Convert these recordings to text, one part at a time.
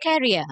Career.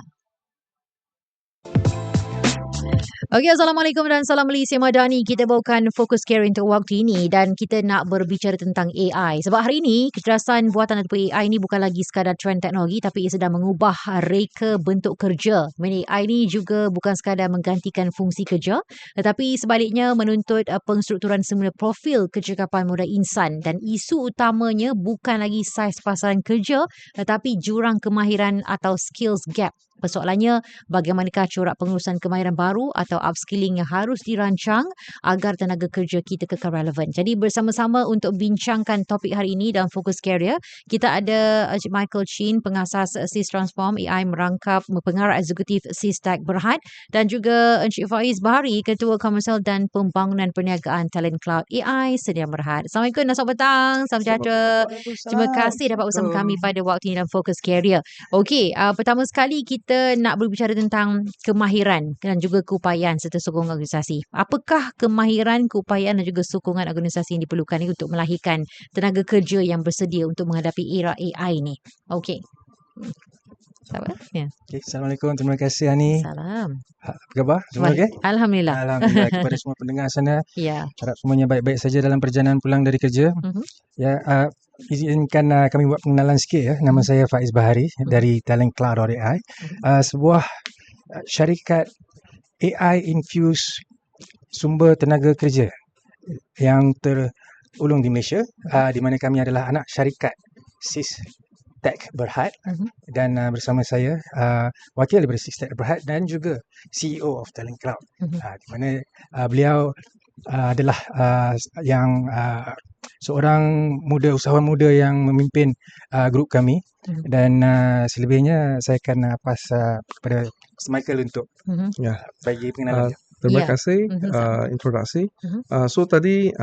Okey, Assalamualaikum dan salam Malaysia Madani. Kita bawakan Fokus Career untuk waktu ini dan kita nak berbicara tentang AI. Sebab hari ini, kecerdasan buatan ataupun AI ni bukan lagi sekadar trend teknologi tapi ia sedang mengubah reka bentuk kerja. AI ni juga bukan sekadar menggantikan fungsi kerja tetapi sebaliknya menuntut pengstrukturan semula profil kecekapan modal insan dan isu utamanya bukan lagi saiz pasaran kerja tetapi jurang kemahiran atau skills gap. Persoalannya, bagaimanakah corak pengurusan kemahiran baru atau upskilling yang harus dirancang agar tenaga kerja kita kekal relevan. Jadi bersama-sama untuk bincangkan topik hari ini dalam Fokus Career, kita ada Encik Michael Chin, pengasas SIS Transform AI merangkap pengarah eksekutif SIS Tech Berhad dan juga Encik Faiz Bahari, Ketua Komersial dan Pembangunan Perniagaan Talent Cloud AI Sedia Berhad. Assalamualaikum dan selamat petang. Salam sejahtera. Terima kasih dapat bersama kami pada waktu ini dalam Fokus Career. Okey, pertama sekali kita nak berbicara tentang kemahiran dan juga keupayaan serta sokongan organisasi. Apakah kemahiran, keupayaan dan juga sokongan organisasi yang diperlukan ini untuk melahirkan tenaga kerja yang bersedia untuk menghadapi era AI ni? Okey. Ya. Okay, Assalamualaikum. Terima kasih Ani. Salam. Apa khabar? Semua okey? Alhamdulillah. Alhamdulillah kepada semua pendengar sana. Ya. Harap semuanya baik-baik saja dalam perjalanan pulang dari kerja. Ya, izinkan kami buat pengenalan sikit ya. Nama saya Faiz Bahari dari Talent Cloud AI. Sebuah syarikat AI infused sumber tenaga kerja yang terulung di Malaysia, di mana kami adalah anak syarikat SIS Tech Berhad dan bersama saya wakil daripada SIS Tech Berhad dan juga CEO of Talent Cloud, di mana beliau adalah yang seorang usahawan muda yang memimpin grup kami dan selebihnya saya akan pas kepada Michael untuk bagi pengenalan. Terima kasih introduksi. So tadi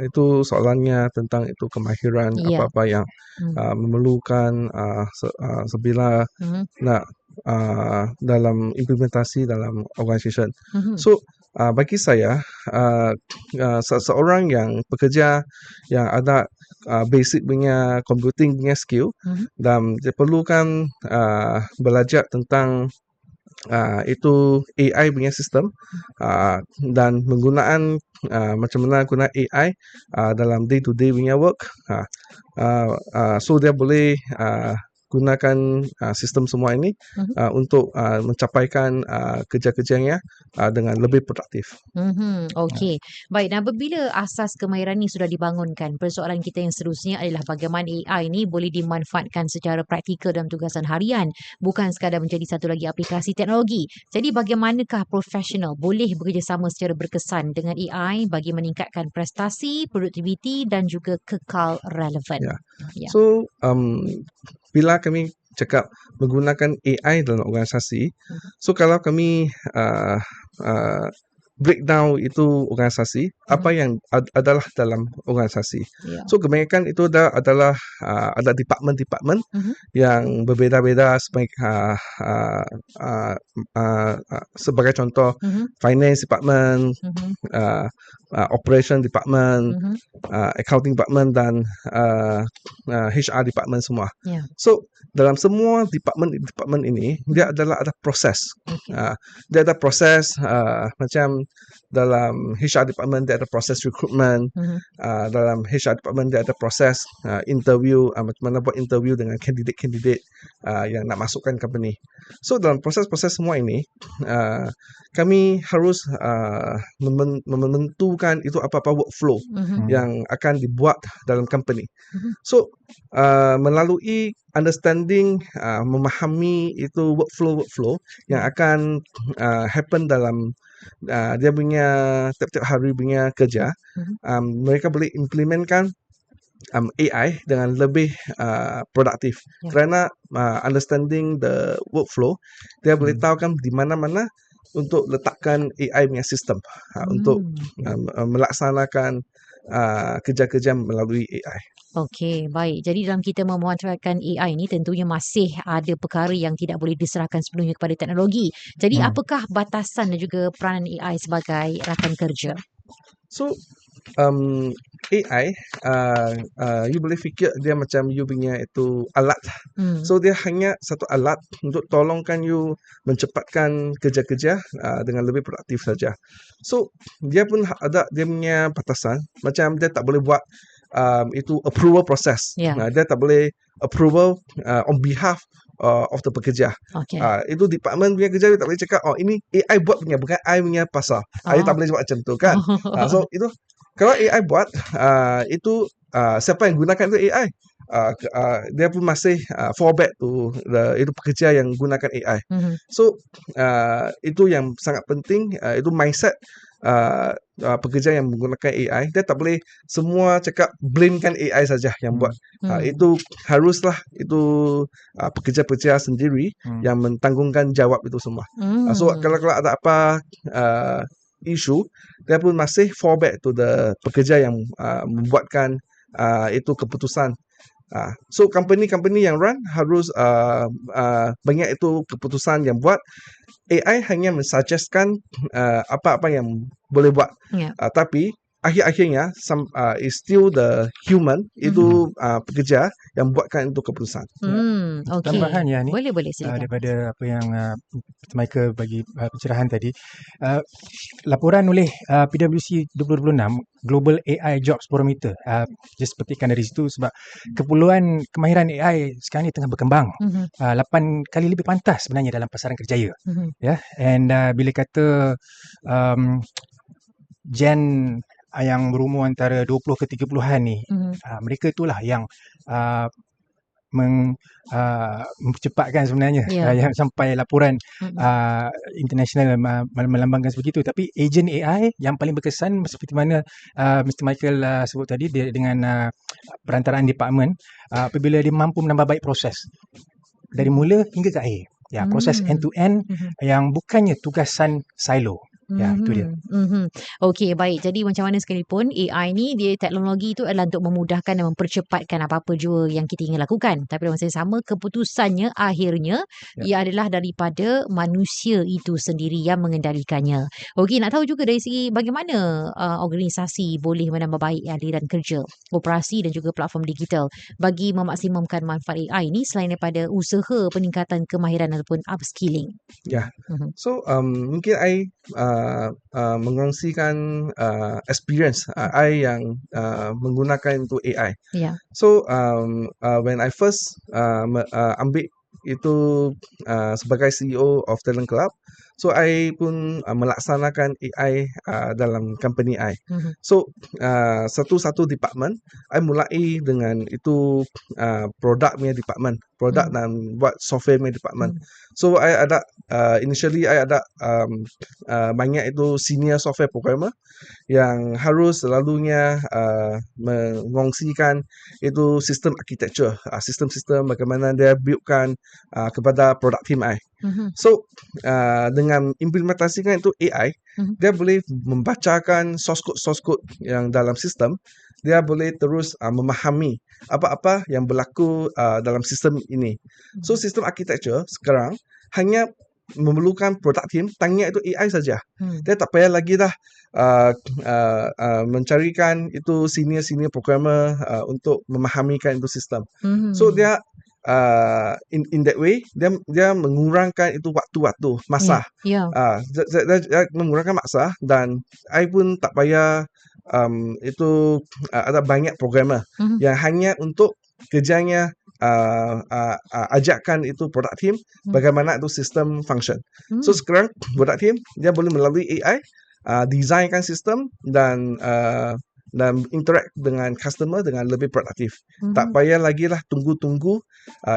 itu soalannya tentang itu kemahiran apa-apa yang memerlukan sebila nak dalam implementasi dalam organisasi. So bagi saya seorang yang bekerja yang ada basic punya computing punya skill dan dia perlukan belajar tentang itu AI punya sistem dan menggunaan macam mana guna AI dalam day to day punya work. So dia boleh gunakan sistem semua ini untuk mencapaikan kerja-kerjanya dengan lebih produktif. Okey. Baik, dan apabila asas kemahiran ini sudah dibangunkan, persoalan kita yang seterusnya adalah bagaimana AI ini boleh dimanfaatkan secara praktikal dalam tugasan harian, bukan sekadar menjadi satu lagi aplikasi teknologi. Jadi bagaimanakah profesional boleh bekerjasama secara berkesan dengan AI bagi meningkatkan prestasi, produktiviti dan juga kekal relevan? So bila kami cakap menggunakan AI dalam organisasi, so kalau kami breakdown itu organisasi, apa yang adalah dalam organisasi. So kebanyakan itu adalah ada department-department yang berbeza-beza sebagai contoh finance department, operation department, accounting department dan HR department semua. So dalam semua department ini dia adalah ada proses. Dia ada proses macam dalam HR department dia ada proses recruitment, dalam HR department dia ada proses interview, macam mana buat interview dengan kandidat-kandidat yang nak masukkan company. So dalam proses-proses semua ini kami harus menentukan itu apa-apa workflow yang akan dibuat dalam company. So melalui understanding, memahami itu workflow yang akan happen dalam dia punya tiap-tiap hari punya kerja, mereka boleh implementkan AI dengan lebih produktif. Kerana understanding the workflow, dia boleh tahu kan di mana-mana untuk letakkan AI punya sistem untuk melaksanakan kerja-kerja melalui AI. Okey, baik. Jadi dalam kita memanfaatkan AI ini tentunya masih ada perkara yang tidak boleh diserahkan sepenuhnya kepada teknologi. Jadi apakah batasan dan juga peranan AI sebagai rakan kerja? So AI, you boleh fikir dia macam you punya itu alat. So dia hanya satu alat untuk tolongkan you mencepatkan kerja-kerja dengan lebih produktif saja. So dia pun ada dia punya batasan, macam dia tak boleh buat itu approval process. Dia tak boleh approval on behalf of the pekerja. Itu department punya kerja, dia tak boleh cakap ini AI buat punya, bukan I punya pasal. Dia tak boleh buat macam tu kan. So itu kalau AI buat itu siapa yang gunakan itu AI, dia pun masih fallback tu itu pekerja yang gunakan AI. So itu yang sangat penting, itu mindset pekerja yang menggunakan AI. Dia tak boleh semua cakap blamekan AI saja yang buat. Itu haruslah itu pekerja-pekerja sendiri yang mentanggungkan jawab itu semua. So kalau ada apa isu, dia pun masih fallback to the pekerja yang membuatkan itu keputusan. So company-company yang run harus banyak itu keputusan yang buat. AI hanya mensuggestkan apa-apa yang boleh buat. Tapi akhir-akhirnya is still the human, itu pekerja yang buatkan itu keputusan. Tambahan ya ni, boleh silakan. daripada apa yang Mr. Michael bagi pencerahan tadi, laporan oleh PwC 2026 Global AI Jobs Barometer, just petikkan dari situ sebab keperluan kemahiran AI sekarang ni tengah berkembang 8 kali lebih pantas sebenarnya dalam pasaran kerjaya. And bila kata gen yang berumur antara 20 ke 30-an ni, mereka itulah yang mempercepatkan sebenarnya yang sampai laporan international melambangkan sebegitu. Tapi ejen AI yang paling berkesan seperti mana Mr. Michael sebut tadi, dia dengan perantaraan department, apabila dia mampu menambah baik proses dari mula hingga ke akhir. Proses end to end yang bukannya tugasan silo. Itu dia. Okey, baik. Jadi macam mana sekalipun AI ni, dia teknologi itu adalah untuk memudahkan dan mempercepatkan apa-apa jua yang kita ingin lakukan. Tapi dalam masa yang sama, keputusannya akhirnya ia adalah daripada manusia itu sendiri yang mengendalikannya. Okey, nak tahu juga dari segi bagaimana organisasi boleh menambah baik aliran kerja, operasi dan juga platform digital bagi memaksimumkan manfaat AI ni selain daripada usaha peningkatan kemahiran ataupun upskilling. So mungkin I mengongsikan experience I yang menggunakan itu AI. So when I first ambil itu sebagai CEO of Talent Club, so I pun melaksanakan AI dalam company I. So satu-satu department, I mulai dengan itu product punya department, product dan buat software punya department. So I ada initially I ada banyak itu senior software programmer yang harus selalunya mengongsikan itu sistem architecture, sistem-sistem bagaimana dia buildkan kepada product team I. So dengan implementasikan itu AI, dia boleh membacakan source code yang dalam sistem. Dia boleh terus memahami apa-apa yang berlaku dalam sistem ini. So sistem architecture sekarang hanya memerlukan product team tanya itu AI saja. Dia tak payah lagi dah mencarikan itu senior programmer untuk memahamikan itu sistem. So dia in that way dia mengurangkan itu waktu masa. Dia mengurangkan masa, dan I pun tak payah itu ada banyak programmer yang hanya untuk kerjanya ajarkan itu product team bagaimana itu sistem function. So sekarang product team dia boleh melalui AI designkan sistem dan interact dengan customer dengan lebih produktif. Tak payah lagi lah tunggu-tunggu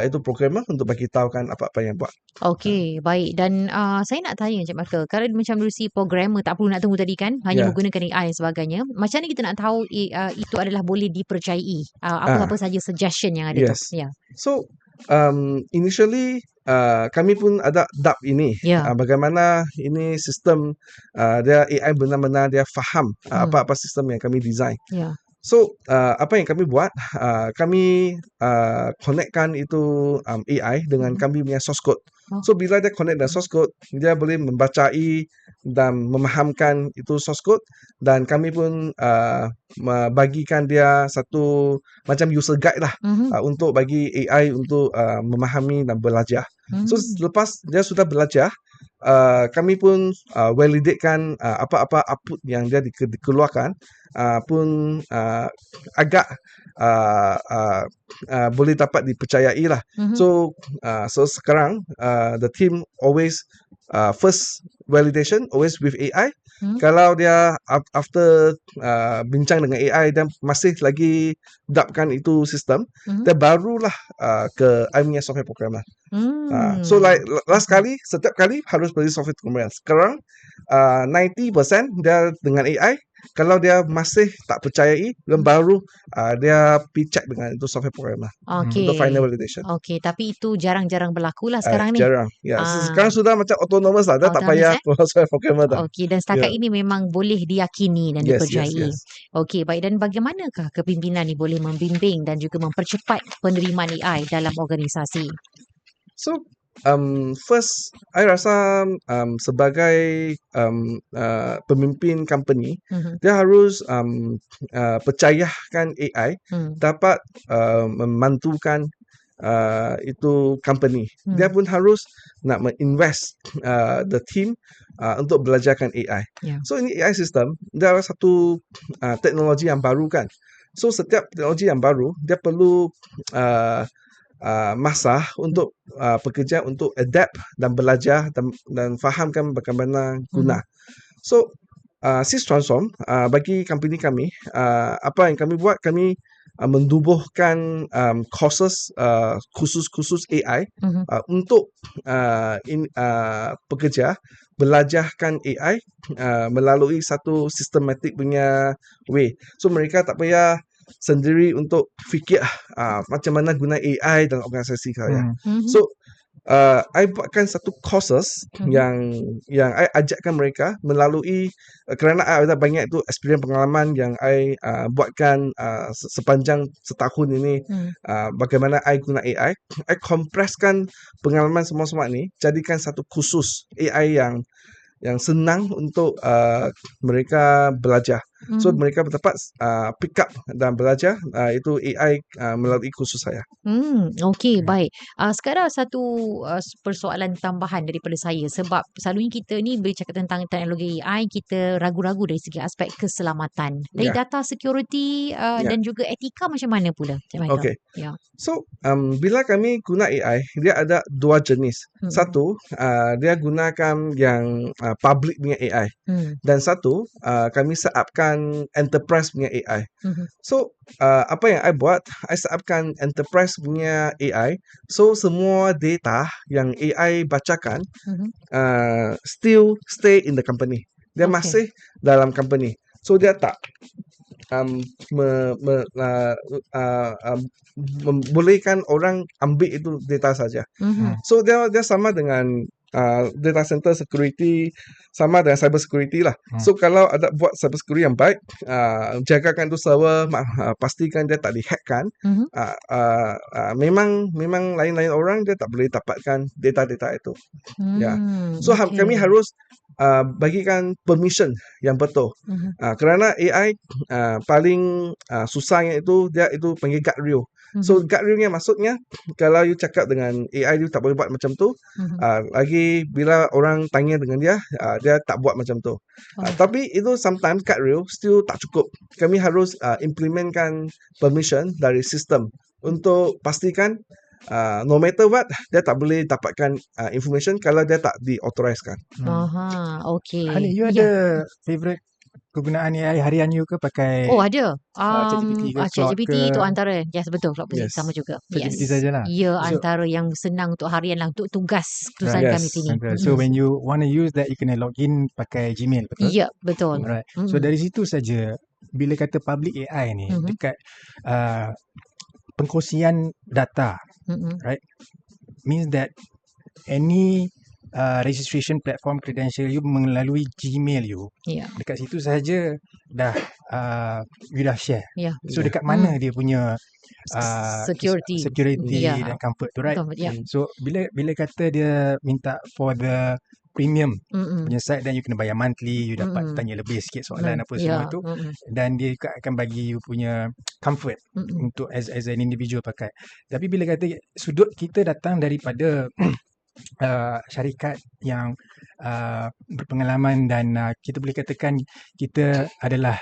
itu programmer untuk bagi tahukan apa-apa yang buat. Okey, baik. Dan saya nak tanya Encik Michael, kalau macam dulu si programmer tak perlu nak tunggu tadi kan, hanya menggunakan AI dan sebagainya, macam mana kita nak tahu itu adalah boleh dipercayai? Apa-apa saja suggestion yang ada tu? So initially kami pun ada doubt ini, bagaimana ini sistem dia AI benar-benar dia faham apa-apa sistem yang kami design. So apa yang kami buat, kami connectkan itu AI dengan kami punya source code. Oh. So bila dia connect dengan source code, dia boleh membacai dan memahamkan itu source code, dan kami pun bagikan dia satu macam user guide lah untuk bagi AI untuk memahami dan belajar. So selepas dia sudah belajar, kami pun validatekan apa-apa output yang dia dikeluarkan pun agak boleh dapat dipercayai lah. So sekarang the team always first validation always with AI. Kalau dia after bincang dengan AI dan masih lagi dapkan itu sistem, dia barulah ke I punya software programmer. So like last kali, setiap kali harus beli software programmer. Sekarang 90% dia dengan AI. Kalau dia masih tak percayai, dan baru dia pergi check dengan itu software programmer untuk final validation. Okey, tapi itu jarang-jarang berlaku lah sekarang ni. Jarang. Ya, sekarang sudah macam autonomous lah. Dia tak payah software programmer dah. Okey, dan setakat ini memang boleh diyakini dan Yes, dipercayai. yes. Okey, baik. Dan bagaimanakah kepimpinan ni boleh membimbing dan juga mempercepat penerimaan AI dalam organisasi? So first, I rasa sebagai pemimpin company, dia harus percayakan AI dapat membantukan itu company. Dia pun harus nak invest the team untuk belajarkan AI. Yeah. So ini AI system, dia adalah satu teknologi yang baru kan. So setiap teknologi yang baru, dia perlu masa untuk pekerja untuk adapt dan belajar dan fahamkan bagaimana guna. So Sys Transform bagi company kami, apa yang kami buat, kami mendubuhkan courses khusus AI untuk pekerja belajarkan AI melalui satu sistematik punya way. So mereka tak payah sendiri untuk fikir macam mana guna AI dalam organisasi kalian. So I buatkan satu courses yang I ajarkan mereka melalui kerana I ada banyak tu experience pengalaman yang I buatkan sepanjang setahun ini, bagaimana I guna AI. I kompreskan pengalaman semua ni, jadikan satu khusus AI yang senang untuk mereka belajar. So mereka dapat pick up dan belajar itu AI melalui kursus saya. Okey, baik. Sekarang satu persoalan tambahan daripada saya, sebab selalunya kita ni bercakap tentang teknologi AI, kita ragu-ragu dari segi aspek keselamatan. Dari data security dan juga etika macam mana pula, Cik Michael? Okay. Ya. So bila kami guna AI, dia ada dua jenis. Satu, dia gunakan yang public punya AI. Dan satu, kami setupkan enterprise punya AI. So apa yang I buat, I setupkan enterprise punya AI. So semua data yang AI bacakan still stay in the company. Dia masih dalam company. So dia tak membolehkan orang ambil itu data saja. So dia sama dengan data center security, sama dengan cyber security lah. So kalau ada buat cyber security yang baik, jagakan tu server, pastikan dia tak dihackkan. Memang lain-lain orang dia tak boleh dapatkan data-data itu. So kami harus bagikan permission yang betul. Kerana AI paling susahnya itu dia itu panggil guardrail. So guardrailnya maksudnya kalau you cakap dengan AI you tak boleh buat macam tu, lagi bila orang tanya dengan dia, dia tak buat macam tu. Tapi itu sometimes guardrail still tak cukup. Kami harus implementkan permission dari sistem untuk pastikan no matter what, dia tak boleh dapatkan information kalau dia tak diauthorizekan. Okey. Hani, you ada favorite kegunaan AI harian you ke pakai? Oh, ada. ChatGPT ke, Claude ChatGPT ke? tu antara. Yes, betul. Claude pun Yes. sama juga. ChatGPT sajalah. Ya, So- antara yang senang untuk harian lah, untuk tugas tulisan Right. kami Yes, sini. So when you want to use that, you kena login pakai Gmail, betul? Ya, betul. Alright. So dari situ saja, bila kata public AI ni, dekat pengkongsian data, right, means that any registration platform credential you melalui Gmail you. Ya. Dekat situ sahaja dah you dah share. Ya. So Ya. dekat mana dia punya Security. security Ya. dan comfort tu, right? Betul. Ya. So bila kata dia minta for the premium punya site, dan you kena bayar monthly, you dapat tanya lebih sikit soalan apa semua tu, dan dia akan bagi you punya comfort untuk as an individual pakai. Tapi bila kata sudut kita datang daripada syarikat yang berpengalaman, dan kita boleh katakan kita adalah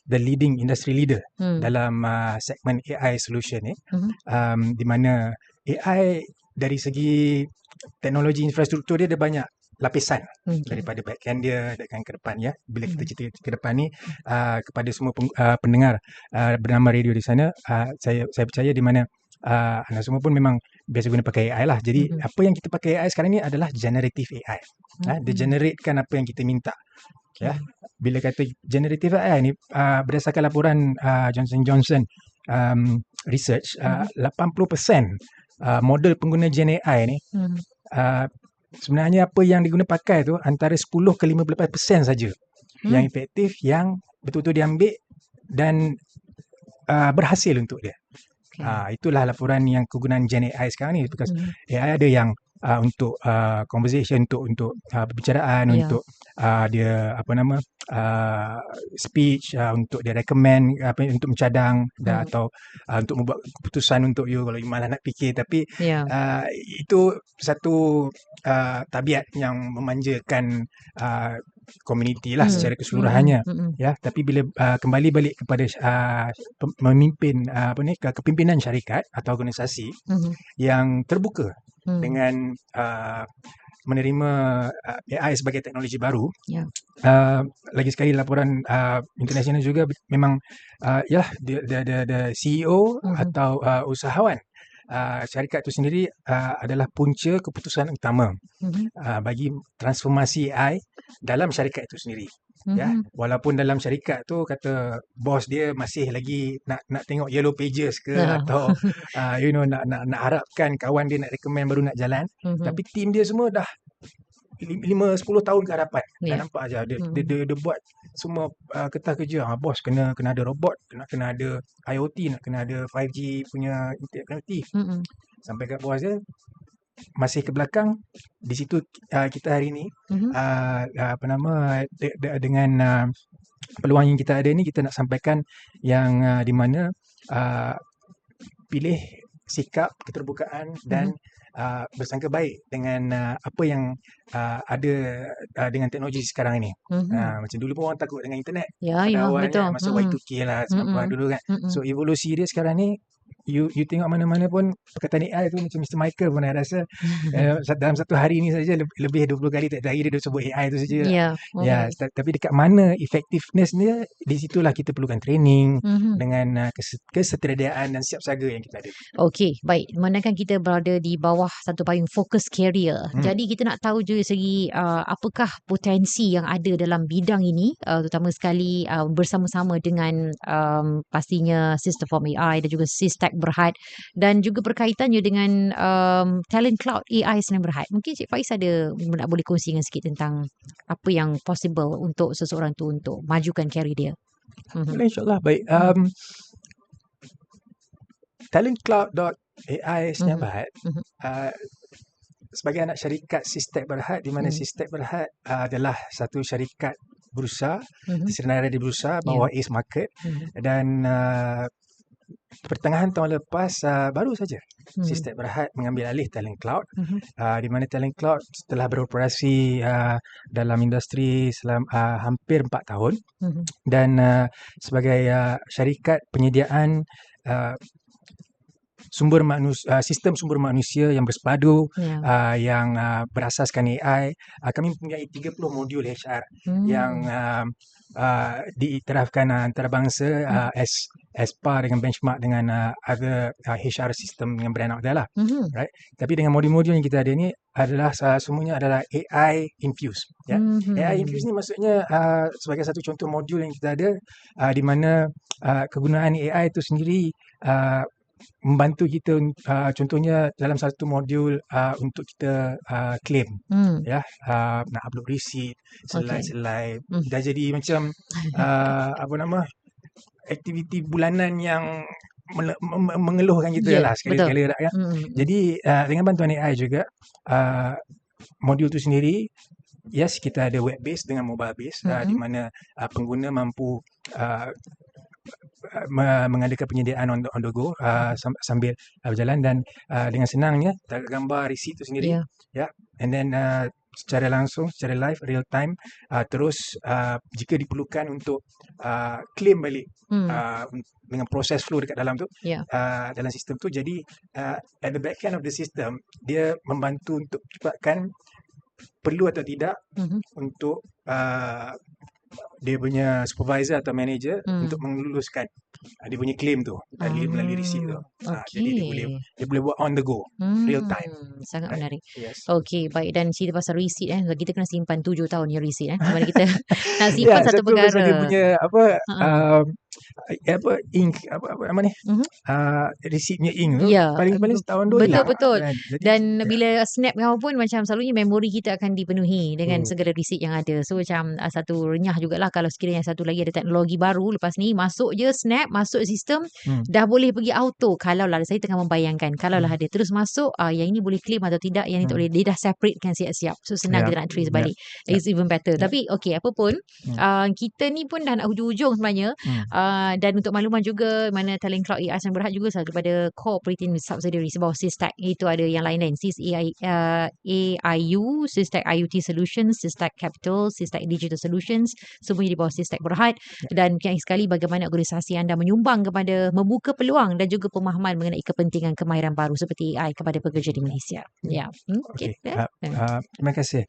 the leading industry leader dalam segmen AI solution ni, di mana AI dari segi teknologi infrastruktur dia ada banyak lapisan daripada backend dia dan ke depan, ya. Bila kita cerita ke depan ni kepada semua pendengar bernama radio di sana, saya percaya di mana anda semua pun memang biasa guna pakai AI lah. Jadi apa yang kita pakai AI sekarang ni adalah generative AI. Dia generatekan apa yang kita minta. Ya. Bila kata generative AI ni, berdasarkan laporan Johnson & Johnson research, 80% model pengguna Gen AI ni sebenarnya apa yang diguna pakai tu antara 10 ke 15% saja yang efektif, yang betul-betul diambil dan berhasil untuk dia. Itulah laporan yang kegunaan Gen AI sekarang ni, because AI ada yang untuk conversation, untuk perbicaraan, untuk dia speech, untuk dia recommend untuk mencadang atau untuk membuat keputusan untuk you kalau you malas nak fikir. Tapi itu satu tabiat yang memanjakan komuniti lah secara keseluruhannya, ya. Tapi bila kembali balik kepada memimpin kepimpinan syarikat atau organisasi yang terbuka dengan menerima AI sebagai teknologi baru, lagi sekali laporan international juga memang the CEO atau usahawan syarikat itu sendiri adalah punca keputusan utama bagi transformasi AI dalam syarikat itu sendiri. Ya, walaupun dalam syarikat tu kata bos dia masih lagi nak tengok yellow pages ke atau nak harapkan kawan dia nak recommend baru nak jalan, tapi tim dia semua dah 5-10 tahun ke hadapan. Dah nampak aja dia buat semua ketah kerja. Bos kena ada robot, kena ada IoT, nak kena ada 5G punya internet connectivity. Sampai kat bos dia masih ke belakang. Di situ kita hari ni dengan peluang yang kita ada ni, kita nak sampaikan yang di mana pilih sikap keterbukaan dan bersangka baik dengan apa yang ada dengan teknologi sekarang ini. Macam dulu pun orang takut dengan internet. Pada awalnya masuk Y2K lah, 90-an dulu kan. So evolusi dia sekarang ni, you tengok mana-mana pun perkataan AI tu, macam Mr. Michael pun saya rasa dalam satu hari ni saja lebih 20 kali tak hari dia sebut AI tu saja. Tapi dekat mana effectiveness dia, di situlah kita perlukan training dengan keseteradiaan dan siap siaga yang kita ada. Okey, baik. Mana kan kita berada di bawah satu payung Focus Career. Jadi kita nak tahu juga segi apakah potensi yang ada dalam bidang ini, terutama sekali bersama-sama dengan pastinya System Form AI dan juga Sistek Berhad, dan juga berkaitannya dengan Talent Cloud AI Senin Berhad. Mungkin Cik Faiz ada nak boleh kongsi dengan sikit tentang apa yang possible untuk seseorang tu untuk majukan career dia. Boleh, insyaAllah. Baik. Talentcloud.ai Senin Berhad sebagai anak syarikat Sistek Berhad, di mana Sistek Berhad adalah satu syarikat berusaha, tersenarai di berusaha bawah Ace Market, dan pertengahan tahun lepas baru saja Sistek Berhad mengambil alih Talent Cloud, di mana Talent Cloud telah beroperasi dalam industri selama hampir 4 tahun, dan sebagai syarikat penyediaan sistem sumber manusia yang bersepadu, yang berasaskan AI. Kami mempunyai 30 modul HR yang diiktirafkan antarabangsa as par dengan benchmark dengan other HR system yang beranak dia lah. Right? Tapi dengan modul-modul yang kita ada ni adalah semuanya adalah AI infused. Ya? AI infused ni maksudnya sebagai satu contoh modul yang kita ada, di mana kegunaan AI itu sendiri membantu kita contohnya dalam satu modul untuk kita claim ya, nak upload receipt, selai-selai dah jadi macam apa nama, aktiviti bulanan yang mengeluhkan kita lah sekali-sekala kan. Jadi dengan bantuan AI juga modul tu sendiri, yes, kita ada web base dengan mobile base di mana pengguna mampu mengadakan penyediaan on the go sambil berjalan, dan dengan senangnya gambar receipt tu sendiri ya, and then secara langsung, secara live, real time, terus jika diperlukan untuk claim balik dengan proses flow dekat dalam tu, dalam sistem tu. Jadi at the back end of the system, dia membantu untuk cepatkan perlu atau tidak untuk dia punya supervisor atau manager untuk meluluskan dia punya claim tu melalui receipt tu. Jadi dia boleh buat on the go, real time. Sangat menarik. Yes. Okey, baik. Dan cerita pasal receipt kita kena simpan 7 tahun ya receipt Macam mana kita nak simpan satu perkara. Dia punya ink apa nama ni? Receipt punya ink tu paling setahun 2 tahun. Betul. Dan bila snap ke apa pun, macam selalunya memori kita akan dipenuhi dengan segala receipt yang ada. So macam satu renyah jugalah kalau sekiranya satu lagi ada teknologi baru lepas ni, masuk je snap, masuk sistem, dah boleh pergi auto. Kalau lah saya tengah membayangkan, kalau lah ada terus masuk, yang ini boleh claim atau tidak, yang ini tak boleh, dia dah separatekan siap-siap. So senang kita nak trace balik. It's even better. Tapi okey, apa pun kita ni pun dah nak hujung-hujung sebenarnya. Dan untuk makluman juga, mana Talent Cloud AI Sdn Bhd juga daripada co-operating subsidiary sebawah Systech. Itu ada yang lain-lain, AIU, Systech IoT Solutions, Systech Capital, Systech Digital Solutions, semuanya di bawah Systech Berhad. Dan menarik sekali bagaimana organisasi anda menyumbang kepada membuka peluang dan juga pemahaman mengenai kepentingan kemahiran baru seperti AI kepada pekerja di Malaysia. Okay. Terima kasih.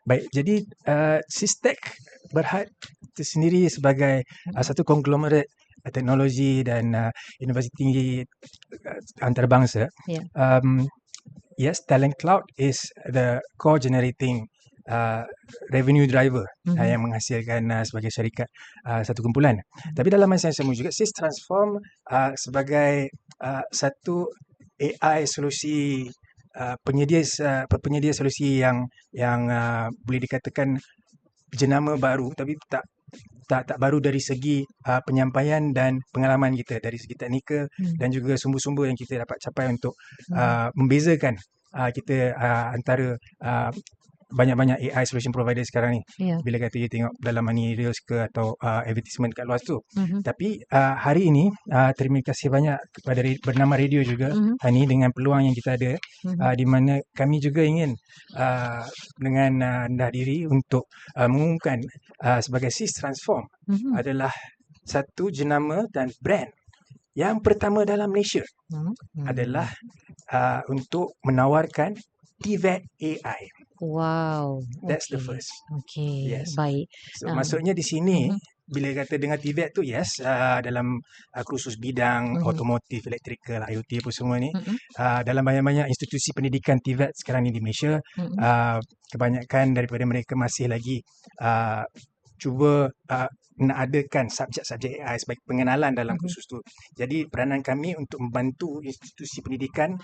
Baik, jadi Systech Berhad itu sendiri sebagai satu konglomerat teknologi dan inovasi tinggi antarabangsa. Yes, Talent Cloud is the core generating revenue driver yang menghasilkan sebagai syarikat satu kumpulan. Tapi dalam masa yang sama juga, SIS Transform sebagai satu AI solusi penyedia solusi yang boleh dikatakan jenama baru, tapi tak baru dari segi penyampaian dan pengalaman kita, dari segi teknikal dan juga sumber-sumber yang kita dapat capai untuk membezakan kita antara banyak-banyak AI solution provider sekarang ni. Bila kata you tengok dalam money reels ke atau advertisement kat luar tu. Tapi hari ini terima kasih banyak kepada bernama radio juga Hani, dengan peluang yang kita ada, di mana kami juga ingin dengan rendah diri untuk mengumumkan sebagai SIS Transform adalah satu jenama dan brand yang pertama dalam Malaysia adalah untuk menawarkan TVET AI. Wow. That's the first. Okay. Yes. Baik. So maksudnya di sini bila kata dengan TVET tu, yes, dalam kursus bidang otomotif, elektrikal, IoT apa semua ni, dalam banyak-banyak institusi pendidikan TVET sekarang ni di Malaysia, kebanyakan daripada mereka masih lagi cuba nak adakan subjek-subjek AI sebagai pengenalan dalam kursus tu. Jadi peranan kami untuk membantu institusi pendidikan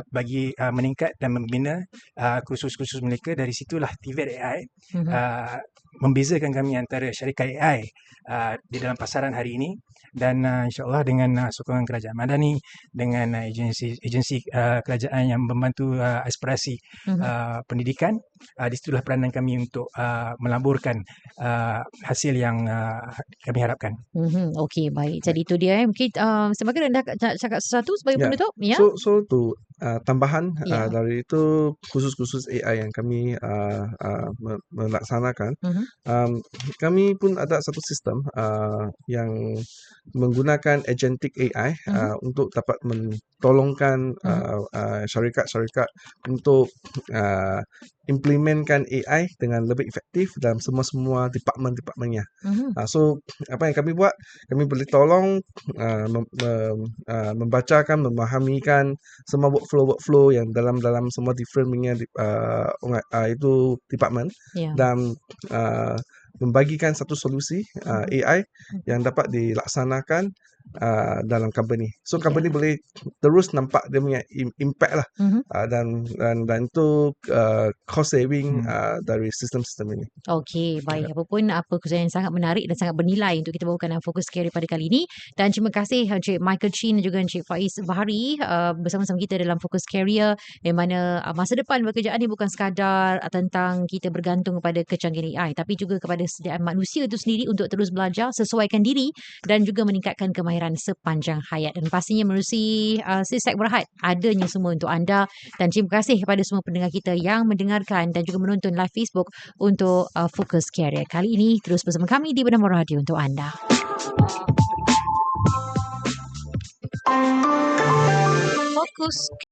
bagi meningkat dan membina kursus-kursus mereka. Dari situlah TVET AI membezakan kami antara syarikat AI di dalam pasaran hari ini, dan insyaAllah dengan sokongan kerajaan Madani, dengan agensi kerajaan yang membantu aspirasi pendidikan, disitulah peranan kami untuk melaburkan hasil yang kami harapkan. Okey, baik. Jadi itu dia. Mungkin semakin anda nak cakap sesuatu sebagai penutup? So tu tambahan dari itu khusus-khusus AI yang kami melaksanakan, kami pun ada satu sistem yang menggunakan agentic AI untuk dapat mentolongkan syarikat-syarikat untuk implementkan AI dengan lebih efektif dalam semua department-departmentnya. So apa yang kami buat, kami boleh tolong membacakan, memahamikan semua workflow yang dalam semua different punya itu department, dan membagikan satu solusi AI yang dapat dilaksanakan dalam company. So Ya. company boleh terus nampak dia punya impact lah. Dan itu cost saving dari sistem-sistem ini. Okey, baik. Apa pun kejadian yang sangat menarik dan sangat bernilai untuk kita bawakan dalam Fokus Career pada kali ini. Dan terima kasih Encik Michael Chin dan juga Encik Faiz Bahari bersama-sama kita dalam Fokus Career, yang mana masa depan pekerjaan ni bukan sekadar tentang kita bergantung kepada kecanggihan AI, tapi juga kepada sediaan manusia itu sendiri untuk terus belajar, sesuaikan diri dan juga meningkatkan kemahiran sepanjang hayat. Dan pastinya menerusi Sisek Berhad adanya semua untuk anda. Dan terima kasih kepada semua pendengar kita yang mendengarkan dan juga menonton live Facebook untuk Fokus Career. Kali ini terus bersama kami di Bernama Radio untuk anda. Fokus